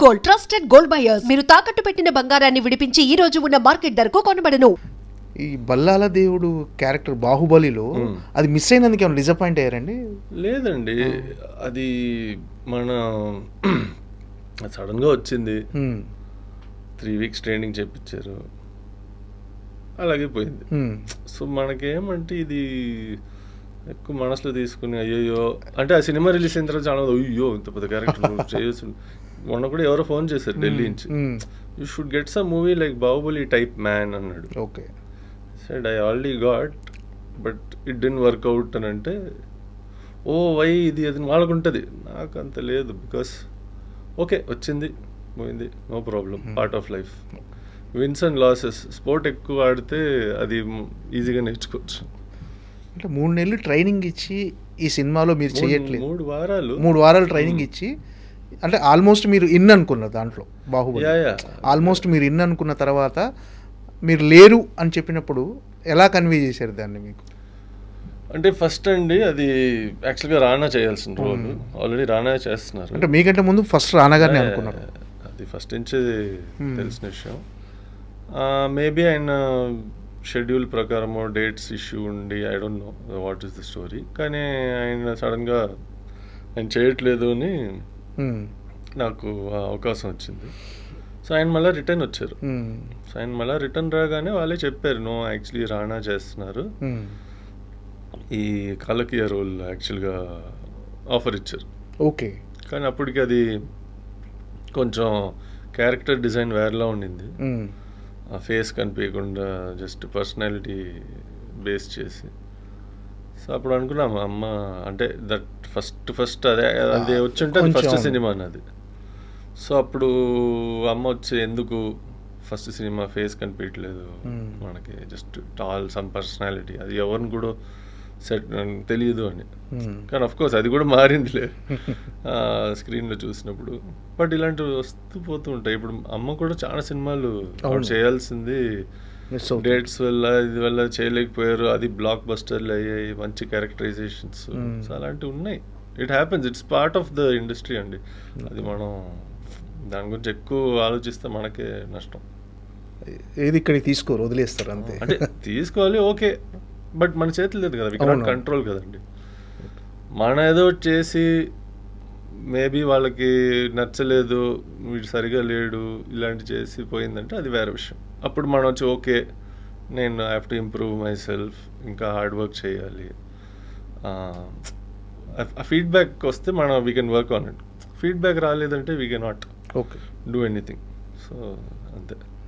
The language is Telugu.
Gold, trusted gold buyers. మీరు తాకట్టు పెట్టిన బంగారాన్ని విడిపించి ఈ రోజు ఉన్న మార్కెట్ ధరకు కొనబడను. ఈ బల్లాల దేవుడు క్యారెక్టర్ బాహుబలిలో అది మిస్ అయినందుకు ఏమైనా డిసప్పాయింట్ అయ్యారండి? లేదండి, అది మన సడన్గా వచ్చింది. 3 weeks ట్రైనింగ్ చేయించారు, అలాగే పోయింది. సో మనకేమంటే ఇది ఎక్కువ మనసులో తీసుకుని అయ్యో అంటే ఆ సినిమా రిలీజ్ అయిన తర్వాత చాలా అయ్యో ఇంత పెద్ద క్యారెక్టర్ చేయొచ్చు. మొన్న కూడా ఎవరో ఫోన్ చేశారు ఢిల్లీ నుంచి, you should get some movie like Baahubali type man అన్నాడు. Okay said I already got but it didn't work out అని అంటే, ఓ వై ఇది అది వాళ్ళకు ఉంటుంది, నాకు అంత లేదు. బికాస్ ఓకే వచ్చింది పోయింది, no problem, part of life. Wins and losses. Sport ఎక్కువ ఆడితే అది ఈజీగా నేర్చుకోవచ్చు. అంటే 3 నెలలు ట్రైనింగ్ ఇచ్చి ఈ సినిమాలో మీరు చేయట్లేదు. 3 వారాలు ట్రైనింగ్ ఇచ్చి అంటే ఆల్మోస్ట్ మీరు ఇన్ అనుకున్నారు దాంట్లో బాహుబలి. ఆల్మోస్ట్ మీరు ఇన్ అనుకున్న తర్వాత మీరు లేరు అని చెప్పినప్పుడు ఎలా కన్వే చేశారు దాన్ని మీకు? అంటే ఫస్ట్ అండి అది యాక్చువల్గా రానా చేయాల్సిన రోల్, ఆల్రెడీ రానా చేస్తున్నారు. అంటే మీకంటే ముందు ఫస్ట్ రానా గారిని అనుకున్నారు? అది ఫస్ట్ నుంచి తెలిసిన విషయం. మేబీ ఆయన షెడ్యూల్ ప్రకారమో డేట్స్ ఇష్యూ ఉండి I don't know what is the story, కానీ ఆయన సడన్గా ఆయన చేయట్లేదు అని నాకు అవకాశం వచ్చింది. సో ఆయన మళ్ళీ రిటర్న్ వచ్చారు. సో ఆయన మళ్ళీ రిటర్న్ రాగానే వాళ్ళే చెప్పారు, నో యాక్చువల్లీ రానా చేస్తున్నారు, ఈ కాలకీయ రోల్ యాక్చువల్గా ఆఫర్ ఇచ్చారు. ఓకే, కానీ అప్పటికి అది కొంచెం క్యారెక్టర్ డిజైన్ వేరేలా ఉండింది. ఆ ఫేస్ కనిపించకుండా జస్ట్ పర్సనాలిటీ బేస్ చేసి. సో అప్పుడు అనుకున్నాం అమ్మ అంటే దట్ ఫస్ట్ అదే వచ్చుంటే అది ఫస్ట్ సినిమా అన్నది. సో అప్పుడు అమ్మ వచ్చి ఎందుకు ఫస్ట్ సినిమా ఫేస్ కనిపించట్లేదు మనకి, జస్ట్ టాల్ సమ్ పర్సనాలిటీ, అది ఎవరిని కూడా సెట్ తెలియదు అని. కానీ అఫ్ కోర్స్ అది కూడా మారిందిలే స్క్రీన్లో చూసినప్పుడు. బట్ ఇలాంటివి వస్తూ పోతూ ఉంటాయి. ఇప్పుడు అమ్మ కూడా చాలా సినిమాలు చేయాల్సింది డేట్స్ వల్ల ఇది వల్ల చేయలేకపోయారు, అది బ్లాక్ బస్టర్లు అయ్యాయి, మంచి క్యారెక్టరైజేషన్స్. సో అలాంటివి ఉన్నాయి. It happens, it's part of the industry అండి. అది మనం దాని గురించి ఎక్కువ ఆలోచిస్తే మనకే నష్టం. ఏది ఇక్కడికి తీసుకోరు, వదిలేస్తారు అంతే. అంటే తీసుకోవాలి ఓకే, బట్ మన చేతులు లేదు కదా, వి కెనాట్ కంట్రోల్ కదండి. మన ఏదో చేసి మేబీ వాళ్ళకి నచ్చలేదు, వీడు సరిగా లేడు, ఇలాంటి చేసి పోయిందంటే అది వేరే విషయం. అప్పుడు మనం వచ్చి ఓకే నేను I have to improve myself, ఇంకా హార్డ్ వర్క్ చేయాలి. ఆ ఫీడ్బ్యాక్ వస్తే మనం we can work on it. Feedback రాలేదంటే we cannot okay do anything. So అంతే.